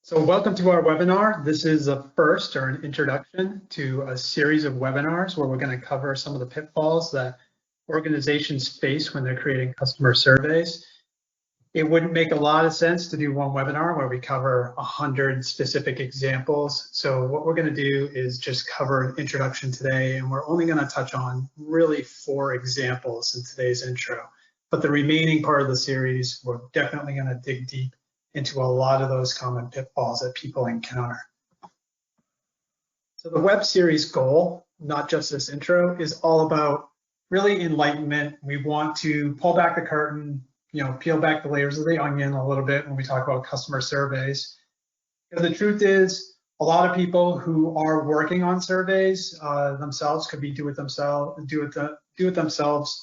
So welcome to our webinar. This is a first or an introduction to a series of webinars where we're going to cover some of the pitfalls that organizations face when they're creating customer surveys. It wouldn't make a lot of sense to do one webinar where we cover 100 specific examples. So what we're going to do is just cover an introduction today, and we're only going to touch on really 4 examples in today's intro. But the remaining part of the series, we're definitely going to dig deep into a lot of those common pitfalls that people encounter. So the web series goal, not just this intro, is all about really enlightenment. We want to pull back the curtain, peel back the layers of the onion a little bit when we talk about customer surveys. Because the truth is, a lot of people who are working on surveys themselves could be do it themselves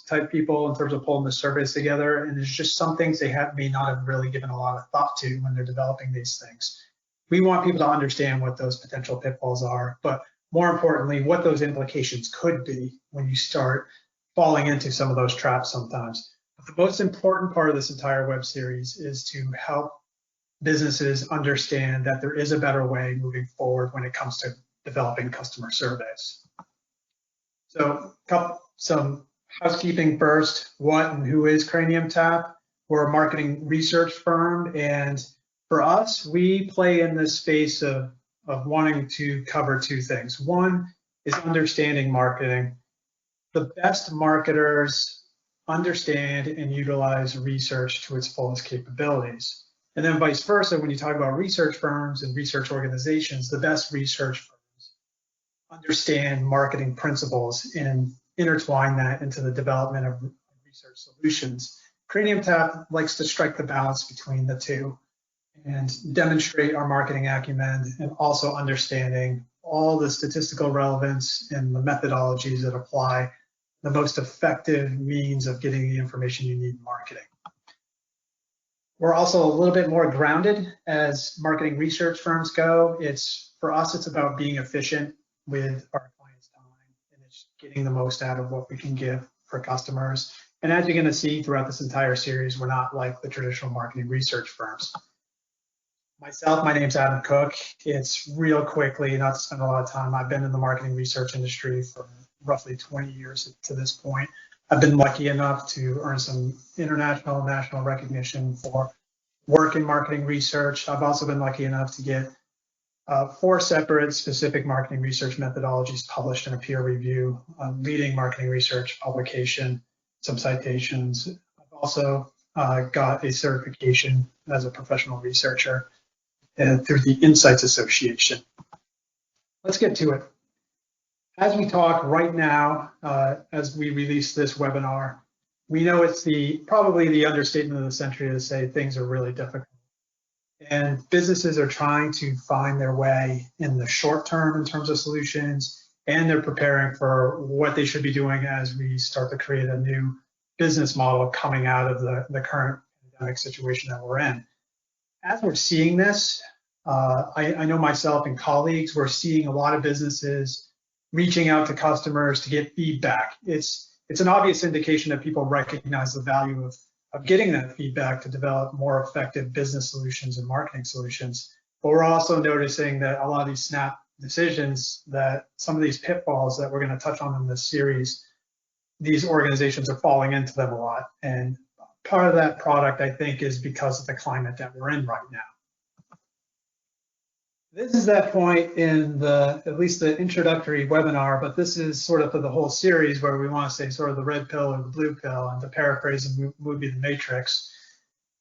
type people in terms of pulling the surveys together, and there's just some things they may not have really given a lot of thought to when they're developing these things. We want people to understand what those potential pitfalls are, but more importantly, what those implications could be when you start falling into some of those traps sometimes. But the most important part of this entire web series is to help businesses understand that there is a better way moving forward when it comes to developing customer surveys. So some housekeeping first. What and who is CraniumTap? We're a marketing research firm, and for us, we play in this space of wanting to cover 2 things. One is understanding marketing. The best marketers understand and utilize research to its fullest capabilities. And then vice versa, when you talk about research firms and research organizations, the best research firms understand marketing principles and intertwine that into the development of research solutions. CraniumTap likes to strike the balance between the 2 and demonstrate our marketing acumen and also understanding all the statistical relevance and the methodologies that apply the most effective means of getting the information you need in marketing. We're also a little bit more grounded as marketing research firms go. For us, it's about being efficient with our clients' time, and it's getting the most out of what we can give for customers. And as you're going to see throughout this entire series, we're not like the traditional marketing research firms. Myself, my name's Adam Cook. It's real quickly, not to spend a lot of time. I've been in the marketing research industry for roughly 20 years to this point. I've been lucky enough to earn some international and national recognition for work in marketing research. I've also been lucky enough to get 4 separate specific marketing research methodologies published in a peer review, leading marketing research publication, some citations. I've also got a certification as a professional researcher through the Insights Association. Let's get to it. As we talk right now, as we release this webinar, we know it's probably the understatement of the century to say things are really difficult. And businesses are trying to find their way in the short term in terms of solutions, and they're preparing for what they should be doing as we start to create a new business model coming out of the current pandemic situation that we're in. As we're seeing this, I know myself and colleagues, we're seeing a lot of businesses reaching out to customers to get feedback. It's an obvious indication that people recognize the value of getting that feedback to develop more effective business solutions and marketing solutions. But we're also noticing that a lot of these snap decisions, that some of these pitfalls that we're going to touch on in this series, these organizations are falling into them a lot. And part of that product, I think, is because of the climate that we're in right now. This is that point in at least the introductory webinar, but this is sort of for the whole series where we want to say sort of the red pill or the blue pill, and to paraphrase the movie The Matrix,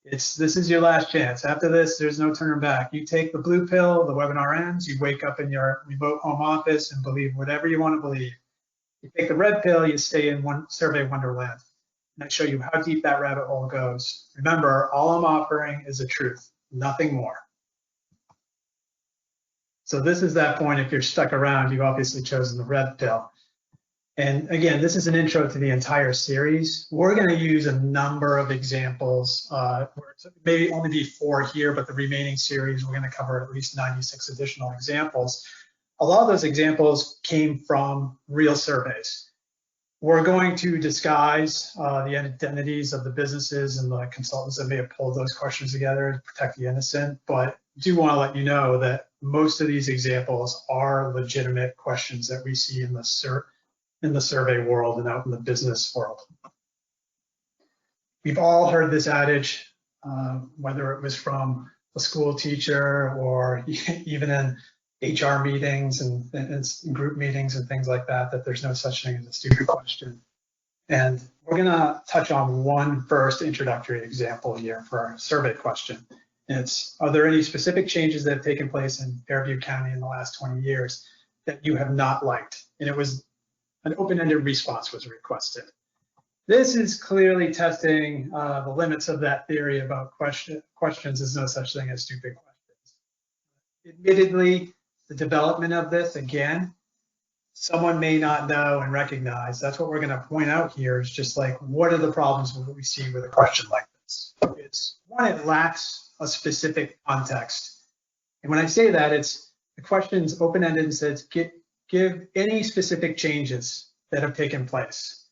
this is your last chance. After this, there's no turning back. You take the blue pill, the webinar ends, you wake up in your remote home office and believe whatever you want to believe. You take the red pill, you stay in survey wonderland. And I show you how deep that rabbit hole goes. Remember, all I'm offering is the truth, nothing more. So this is that point. If you're stuck around, you've obviously chosen the red pill. And again, this is an intro to the entire series. We're going to use a number of examples. Maybe only be 4 here, but the remaining series, we're going to cover at least 96 additional examples. A lot of those examples came from real surveys. We're going to disguise the identities of the businesses and the consultants that may have pulled those questions together to protect the innocent, but do want to let you know that most of these examples are legitimate questions that we see in the survey world and out in the business world. We've all heard this adage, whether it was from a school teacher or even in HR meetings and group meetings and things like that, that there's no such thing as a stupid question. And we're gonna touch on one first introductory example here for our survey question. And it's, are there any specific changes that have taken place in Fairview County in the last 20 years that you have not liked? And it was an open-ended response was requested. This is clearly testing the limits of that theory about questions is no such thing as stupid questions. Admittedly, the development of this, again, someone may not know and recognize. That's what we're going to point out here is just like, what are the problems that we see with a question like this? It's one, it lacks a specific context. And when I say that, it's the question's open-ended and says, give any specific changes that have taken place.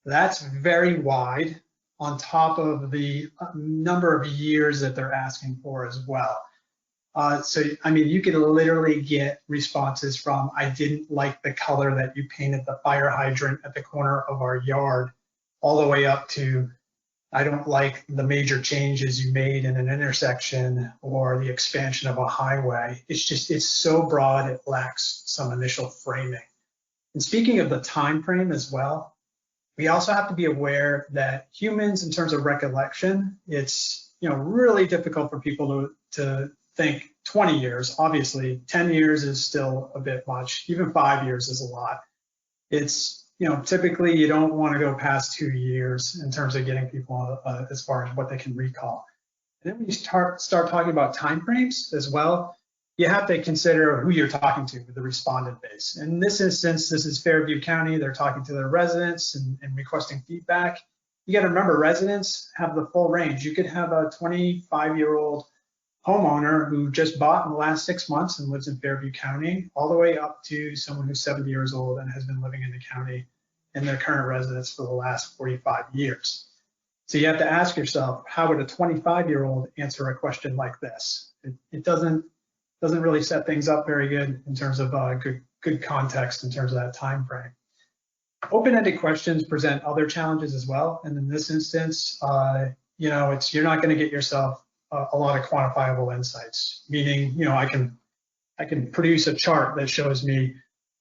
That's very wide on top of the number of years that they're asking for as well. So, I mean, you could literally get responses from, I didn't like the color that you painted the fire hydrant at the corner of our yard, all the way up to, I don't like the major changes you made in an intersection or the expansion of a highway. It's just, it's so broad, it lacks some initial framing. And speaking of the time frame as well, we also have to be aware that humans, in terms of recollection, it's really difficult for people to think 20 years. Obviously, 10 years is still a bit much. Even 5 years is a lot. It's typically you don't want to go past 2 years in terms of getting people as far as what they can recall. And then when you start talking about timeframes as well, you have to consider who you're talking to with the respondent base. In this instance, this is Fairview County. They're talking to their residents and requesting feedback. You got to remember, residents have the full range. You could have a 25-year-old homeowner who just bought in the last 6 months and lives in Fairview County, all the way up to someone who's 70 years old and has been living in the county in their current residence for the last 45 years. So you have to ask yourself, how would a 25-year-old answer a question like this? It doesn't really set things up very good in terms of good context in terms of that time frame. Open-ended questions present other challenges as well, and in this instance, you're not going to get yourself a lot of quantifiable insights. Meaning, I can produce a chart that shows me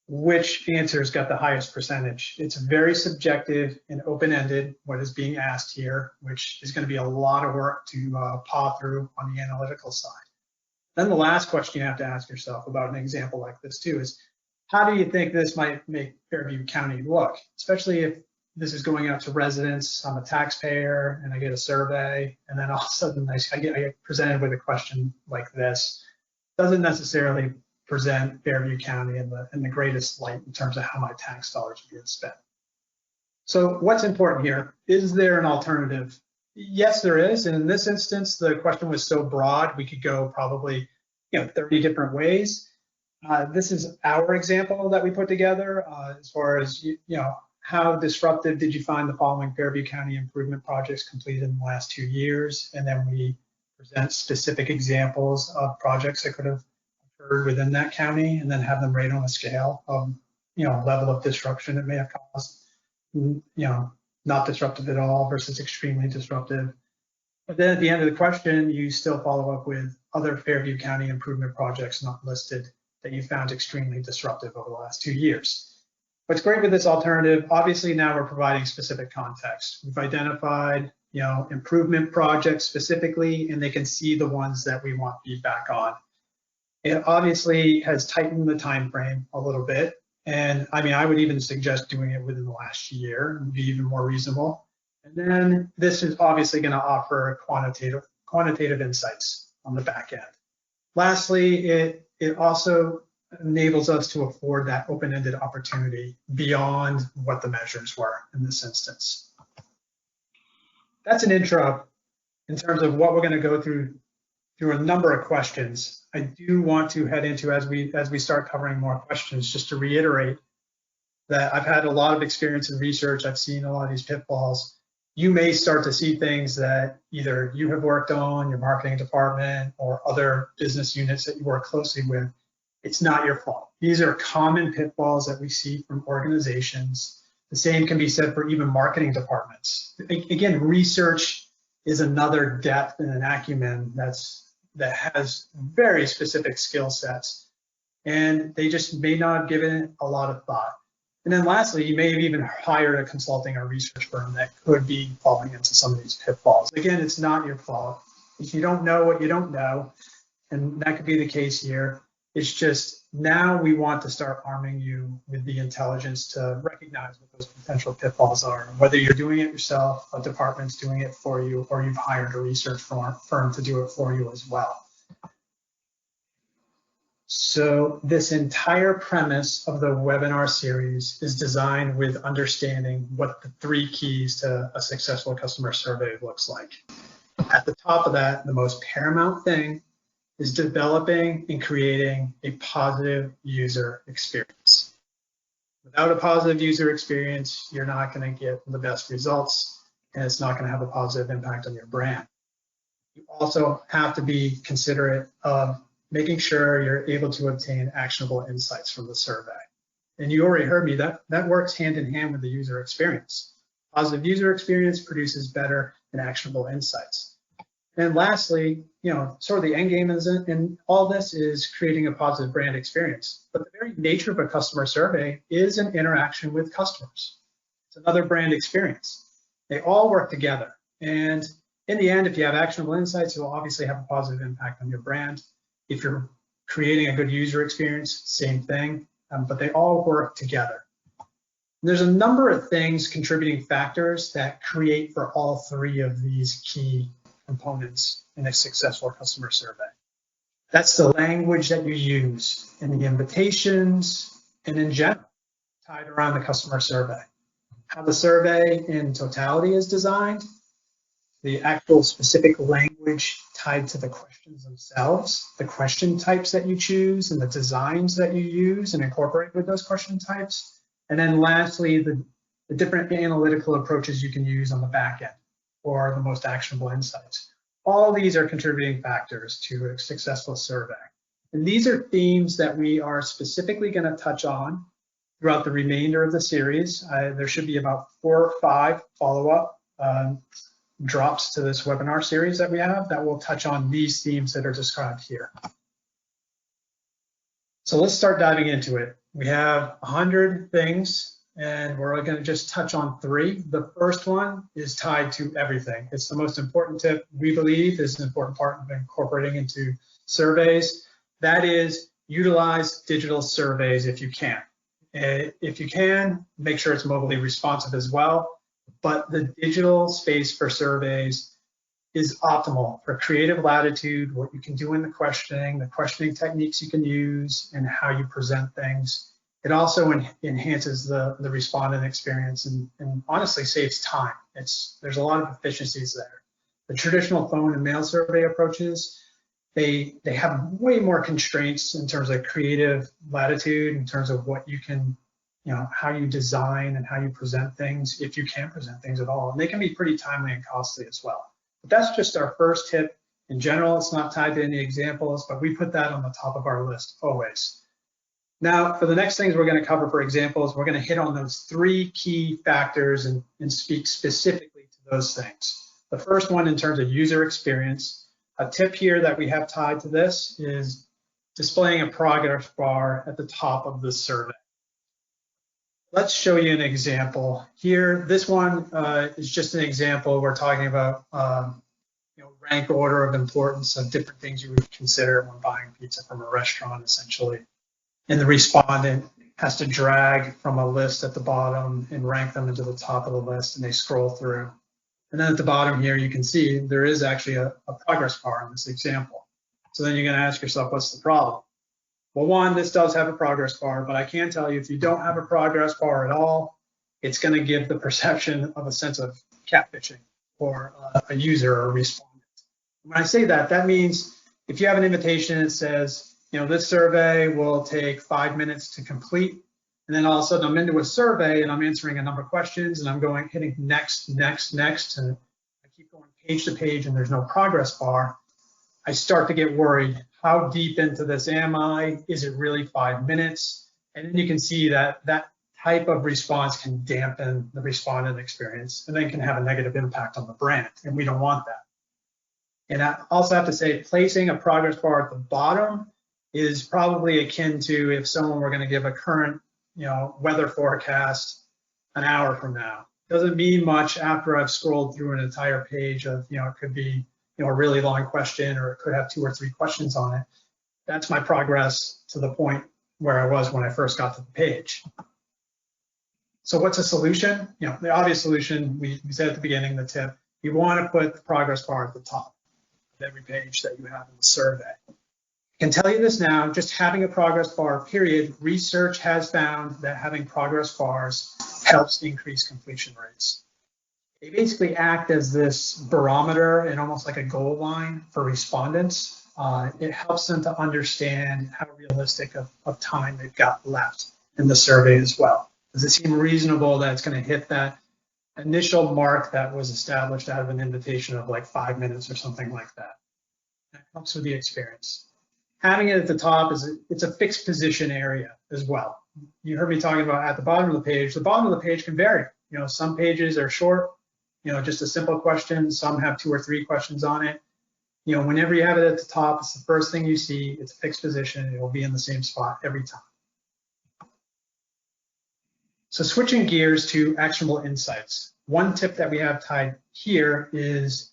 which answers got the highest percentage. It's very subjective and open-ended, what is being asked here, which is going to be a lot of work to paw through on the analytical side. Then the last question you have to ask yourself about an example like this too is, how do you think this might make Fairview County look? Especially if this is going out to residents, I'm a taxpayer, and I get a survey, and then all of a sudden I get presented with a question like this. Doesn't necessarily present Fairview County in the greatest light in terms of how my tax dollars are being spent. So what's important here? Is there an alternative? Yes, there is. And in this instance, the question was so broad, we could go probably 30 different ways. This is our example that we put together as far as, how disruptive did you find the following Fairview County improvement projects completed in the last 2 years? And then we present specific examples of projects that could have occurred within that county, and then have them rate on a scale of, level of disruption it may have caused, not disruptive at all versus extremely disruptive. But then at the end of the question, you still follow up with other Fairview County improvement projects not listed that you found extremely disruptive over the last 2 years. What's great with this alternative, obviously now we're providing specific context. We've identified, improvement projects specifically, and they can see the ones that we want feedback on. It obviously has tightened the time frame a little bit. And I mean, I would even suggest doing it within the last year and be even more reasonable. And then this is obviously going to offer quantitative insights on the back end. Lastly, it also enables us to afford that open-ended opportunity beyond what the measures were in this instance. That's an intro in terms of what we're going to go through a number of questions. I do want to head into, as we start covering more questions, just to reiterate, that I've had a lot of experience in research. I've seen a lot of these pitfalls. You may start to see things that either you have worked on, your marketing department, or other business units that you work closely with. It's not your fault. These are common pitfalls that we see from organizations. The same can be said for even marketing departments. Again, research is another depth and an acumen that has very specific skill sets, and they just may not have given it a lot of thought. And then lastly, you may have even hired a consulting or research firm that could be falling into some of these pitfalls. Again, it's not your fault. If you don't know what you don't know, and that could be the case here, it's just now we want to start arming you with the intelligence to recognize what those potential pitfalls are. Whether you're doing it yourself, a department's doing it for you, or you've hired a research firm to do it for you as well. So this entire premise of the webinar series is designed with understanding what the 3 keys to a successful customer survey looks like. At the top of that, the most paramount thing is developing and creating a positive user experience. Without a positive user experience, you're not going to get the best results, and it's not going to have a positive impact on your brand. You also have to be considerate of making sure you're able to obtain actionable insights from the survey. And you already heard me, that works hand in hand with the user experience. Positive user experience produces better and actionable insights. And lastly, sort of the end game in all this is creating a positive brand experience. But the very nature of a customer survey is an interaction with customers. It's another brand experience. They all work together. And in the end, if you have actionable insights, it will obviously have a positive impact on your brand. If you're creating a good user experience, same thing, but they all work together. And there's a number of things, contributing factors, that create for all 3 of these key components in a successful customer survey. That's the language that you use in the invitations and in general, tied around the customer survey. How the survey in totality is designed, the actual specific language tied to the questions themselves, the question types that you choose and the designs that you use and incorporate with those question types. And then lastly, the different analytical approaches you can use on the back end or the most actionable insights. All these are contributing factors to a successful survey. And these are themes that we are specifically going to touch on throughout the remainder of the series. There should be about 4 or 5 follow-up drops to this webinar series that we have that will touch on these themes that are described here. So let's start diving into it. We have 100 things, and we're going to just touch on 3. The first one is tied to everything. It's the most important tip we believe is an important part of incorporating into surveys. That is, utilize digital surveys if you can. If you can, make sure it's mobilely responsive as well. But the digital space for surveys is optimal for creative latitude, what you can do in the questioning techniques you can use, and how you present things. It also enhances the respondent experience and honestly saves time. There's a lot of efficiencies there. The traditional phone and mail survey approaches, they have way more constraints in terms of creative latitude, in terms of what you can, how you design and how you present things, if you can present things at all. And they can be pretty timely and costly as well. But that's just our first tip. In general, it's not tied to any examples, but we put that on the top of our list always. Now, for the next things we're going to cover for examples, we're going to hit on those 3 key factors and speak specifically to those things. The first one, in terms of user experience, a tip here that we have tied to this is displaying a progress bar at the top of the survey. Let's show you an example here. This one is just an example. We're talking about rank order of importance of different things you would consider when buying pizza from a restaurant, essentially. And the respondent has to drag from a list at the bottom and rank them into the top of the list, and they scroll through. And then at the bottom here, you can see there is actually a progress bar in this example. So then you're going to ask yourself, what's the problem? Well, one, this does have a progress bar, but I can tell you if you don't have a progress bar at all, it's going to give the perception of a sense of catfishing for a user or a respondent. When I say that, that means if you have an invitation that says, this survey will take 5 minutes to complete, And then all of a sudden I'm into a survey and I'm answering a number of questions and I'm hitting next, next, next, and I keep going page to page and there's no progress bar. I start to get worried. How deep into this am I? Is it really 5 minutes? And then you can see that that type of response can dampen the respondent experience and then can have a negative impact on the brand, and we don't want that. And I also have to say, placing a progress bar at the bottom is probably akin to if someone were going to give a current, weather forecast an hour from now. Doesn't mean much after I've scrolled through an entire page of, it could be, a really long question, or it could have 2 or 3 questions on it. That's my progress to the point where I was when I first got to the page. So what's a solution? The obvious solution, we said at the beginning, the tip, you want to put the progress bar at the top of every page that you have in the survey. I can tell you this now, just having a progress bar, period, research has found that having progress bars helps increase completion rates. They basically act as this barometer and almost like a goal line for respondents. It helps them to understand how realistic of time they've got left in the survey as well. Does it seem reasonable that it's going to hit that initial mark that was established out of an invitation of like 5 minutes or something like that? That helps with the experience. Having it at the top it's a fixed position area as well. You heard me talking about at the bottom of the page. The bottom of the page can vary. Some pages are short, just a simple question. Some have 2 or 3 questions on it. Whenever you have it at the top, it's the first thing you see. It's a fixed position. It will be in the same spot every time. So switching gears to actionable insights. One tip that we have tied here is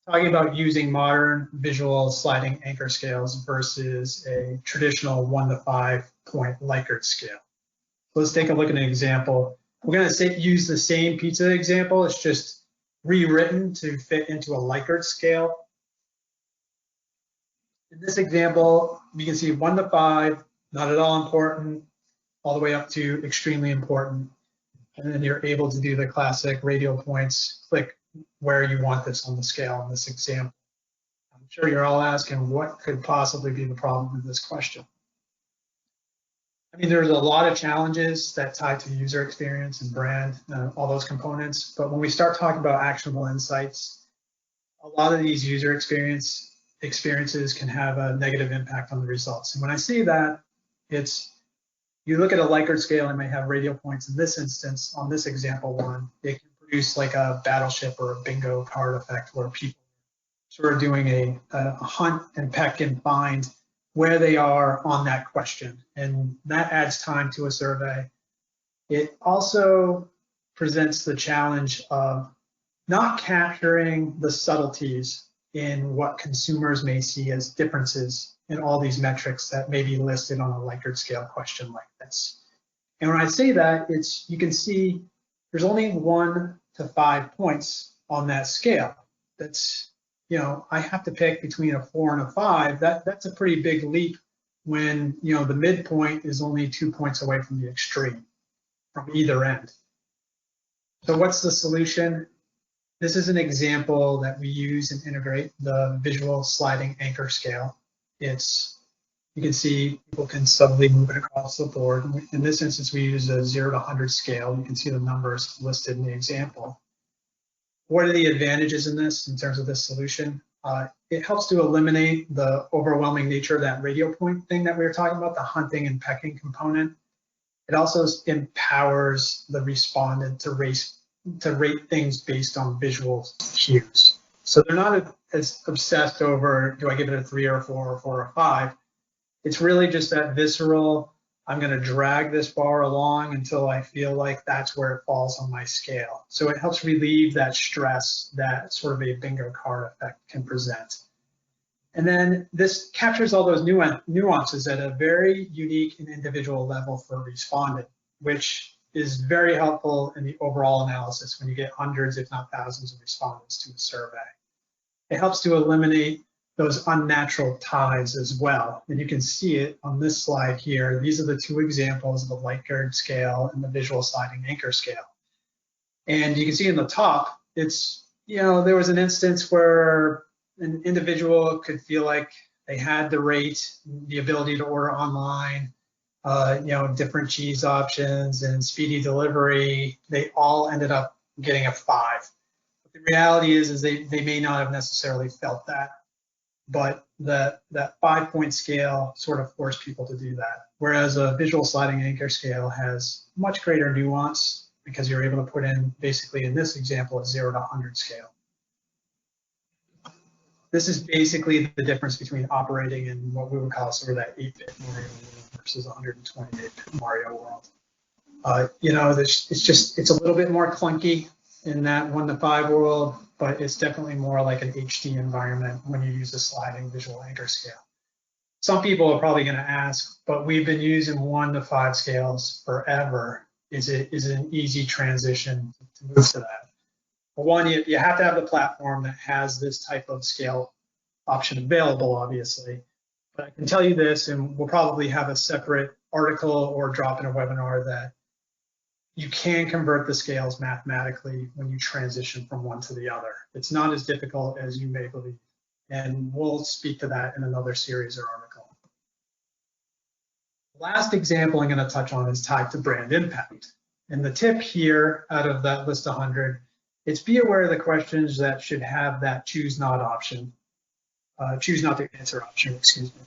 talking about using modern visual sliding anchor scales versus a traditional 1 to 5 point Likert scale. So let's take a look at an example. We're going to use the same pizza example. It's just rewritten to fit into a Likert scale. In this example, you can see 1 to 5, not at all important, all the way up to extremely important. And then you're able to do the classic radial points, click where you want this on the scale in this example. I'm sure you're all asking what could possibly be the problem with this question. I mean, there's a lot of challenges that tie to user experience and brand, all those components. But when we start talking about actionable insights, a lot of these user experiences can have a negative impact on the results. And when I say that, you look at a Likert scale, it may have radial points. In this instance, on this example one, it can produce like a battleship or a bingo card effect where people sort of doing a hunt and peck and find where they are on that question. And that adds time to a survey. It also presents the challenge of not capturing the subtleties in what consumers may see as differences in all these metrics that may be listed on a Likert scale question like this. And when I say that, you can see there's only 1 to 5 points on that scale. That's, I have to pick between a 4 and a 5. That's a pretty big leap when, the midpoint is only 2 points away from the extreme, from either end. So what's the solution? This is an example that we use and integrate the visual sliding anchor scale. You can see people can subtly move it across the board. In this instance, we use a 0 to 100 scale. You can see the numbers listed in the example. What are the advantages in this in terms of this solution? It helps to eliminate the overwhelming nature of that radial point thing that we were talking about, the hunting and pecking component. It also empowers the respondent to rate things based on visual cues. So they're not as obsessed over, do I give it a 3 or a 4 or 4 or 5? It's really just that visceral, I'm going to drag this bar along until I feel like that's where it falls on my scale. So it helps relieve that stress that sort of a bingo card effect can present. And then this captures all those nuances at a very unique and individual level for a respondent, which is very helpful in the overall analysis when you get hundreds, if not thousands of respondents to a survey. It helps to eliminate those unnatural ties as well. And you can see it on this slide here. These are the 2 examples of the Likert scale and the visual sliding anchor scale. And you can see in the top, there was an instance where an individual could feel like they had the rate, the ability to order online, different cheese options and speedy delivery, they all ended up getting a 5. But the reality is they may not have necessarily felt that, but that 5-point scale sort of forced people to do that. Whereas a visual sliding anchor scale has much greater nuance because you're able to put in, basically in this example, a 0 to 100 scale. This is basically the difference between operating in what we would call sort of that 8-bit Mario world versus 128-bit Mario world. It's a little bit more clunky in that 1 to 5 world, but it's definitely more like an HD environment when you use a sliding visual anchor scale. Some people are probably going to ask, but we've been using 1 to 5 scales forever. Is it an easy transition to move to that? Well, one, you have to have the platform that has this type of scale option available, obviously. But I can tell you this, and we'll probably have a separate article or drop in a webinar, that you can convert the scales mathematically when you transition from one to the other. It's not as difficult as you may believe. And we'll speak to that in another series or article. The last example I'm going to touch on is tied to brand impact. And the tip here out of that list of 100, it's be aware of the questions that should have that choose not option, choose not to answer option, excuse me.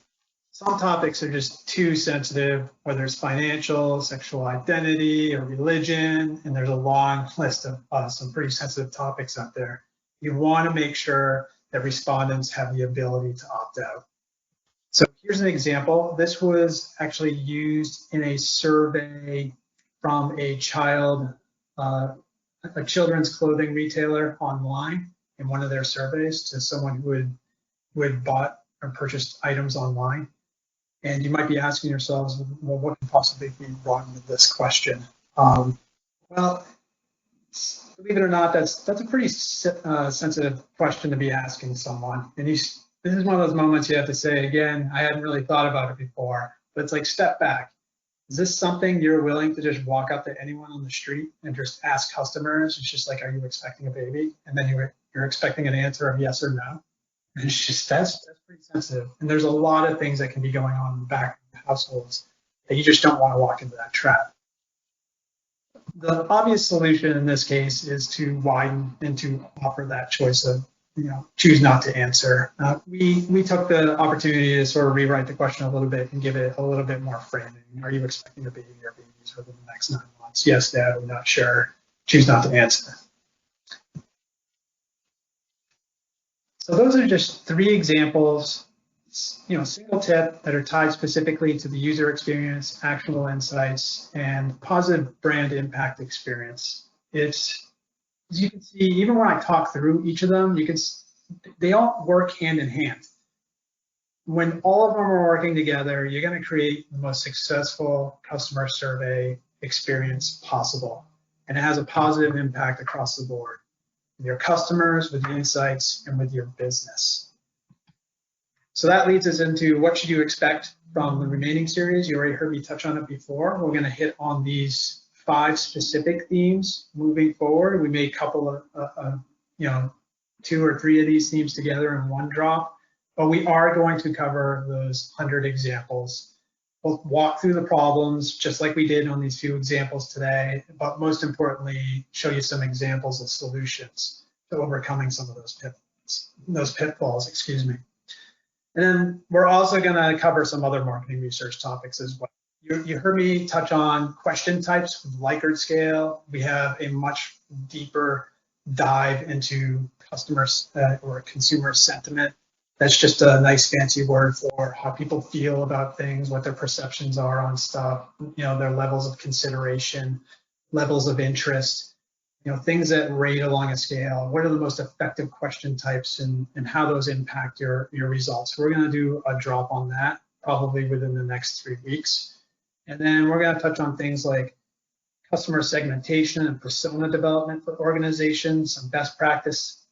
Some topics are just too sensitive, whether it's financial, sexual identity, or religion, and there's a long list of some pretty sensitive topics out there. You want to make sure that respondents have the ability to opt out. So here's an example. This was actually used in a survey from a children's clothing retailer online in one of their surveys to someone who had bought or purchased items online. And you might be asking yourselves, well, what could possibly be wrong with this question? Well, believe it or not, that's a pretty sensitive question to be asking someone. And this is one of those moments you have to say, again, I hadn't really thought about it before, but it's like, step back. Is this something you're willing to just walk up to anyone on the street and just ask customers? It's just like, are you expecting a baby? And then you're expecting an answer of yes or no. And it's just, that's pretty sensitive. And there's a lot of things that can be going on in the back of households that you just don't want to walk into that trap. The obvious solution in this case is to widen and to offer that choice of, choose not to answer. We took the opportunity to sort of rewrite the question a little bit and give it a little bit more framing. Are you expecting a baby or babies within the next 9 months? Yes, Dad, I'm not sure. Choose not to answer. So those are just 3 examples, single tip that are tied specifically to the user experience, actionable insights, and positive brand impact experience. It's, as you can see, even when I talk through each of them, they all work hand in hand. When all of them are working together, you're going to create the most successful customer survey experience possible. And it has a positive impact across the board, with your customers, with the insights, and with your business. So that leads us into what should you expect from the remaining series. You already heard me touch on it before. We're going to hit on these 5 specific themes moving forward. We may couple 2 or 3 of these themes together in one drop, but we are going to cover those 100 examples. We'll walk through the problems just like we did on these few examples today, but most importantly, show you some examples of solutions to overcoming some of those pitfalls, excuse me. And then we're also going to cover some other marketing research topics as well. You heard me touch on question types with Likert scale. We have a much deeper dive into customers or consumer sentiment. That's just a nice fancy word for how people feel about things, what their perceptions are on stuff, their levels of consideration, levels of interest, things that rate along a scale. What are the most effective question types and how those impact your results? We're going to do a drop on that probably within the next 3 weeks. And then we're going to touch on things like customer segmentation and persona development for organizations, some best practices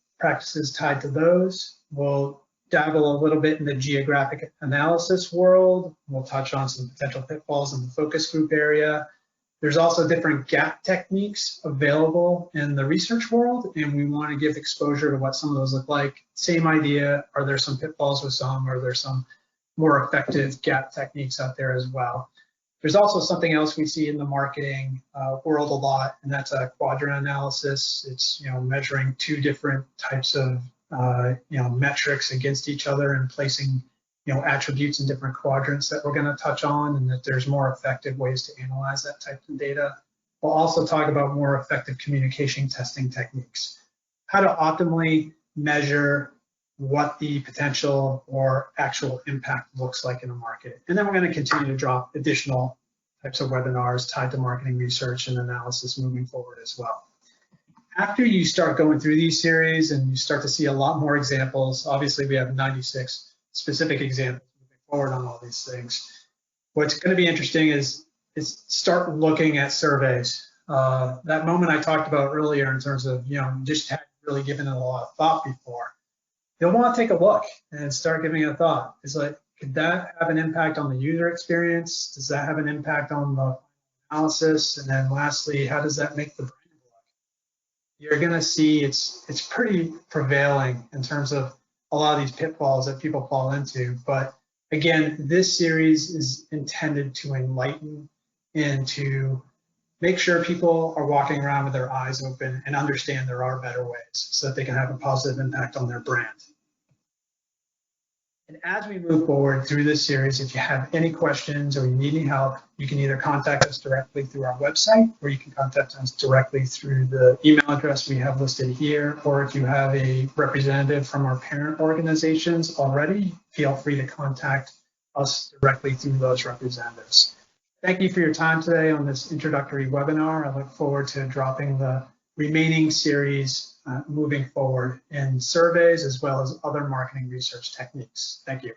tied to those. We'll dabble a little bit in the geographic analysis world. We'll touch on some potential pitfalls in the focus group area. There's also different gap techniques available in the research world, and we want to give exposure to what some of those look like. Same idea, are there some pitfalls with some, or are there some more effective gap techniques out there as well? There's also something else we see in the marketing world a lot, and that's a quadrant analysis. It's measuring two different types of metrics against each other and placing attributes in different quadrants that we're going to touch on, and that there's more effective ways to analyze that type of data. We'll also talk about more effective communication testing techniques, how to optimally measure what the potential or actual impact looks like in a market. And then we're going to continue to drop additional types of webinars tied to marketing research and analysis moving forward as well. After you start going through these series and you start to see a lot more examples, obviously we have 96 specific examples moving forward on all these things. What's going to be interesting is start looking at surveys. That moment I talked about earlier in terms of just hadn't really given it a lot of thought before. You'll want to take a look and start giving it a thought. It's like, could that have an impact on the user experience? Does that have an impact on the analysis? And then lastly, how does that make the brand look? You're going to see it's pretty prevailing in terms of a lot of these pitfalls that people fall into. But again, this series is intended to enlighten and to make sure people are walking around with their eyes open and understand there are better ways so that they can have a positive impact on their brand. And as we move forward through this series, if you have any questions or you need any help, you can either contact us directly through our website, or you can contact us directly through the email address we have listed here, or if you have a representative from our parent organizations already, feel free to contact us directly through those representatives. Thank you for your time today on this introductory webinar. I look forward to dropping the remaining series moving forward in surveys as well as other marketing research techniques. Thank you.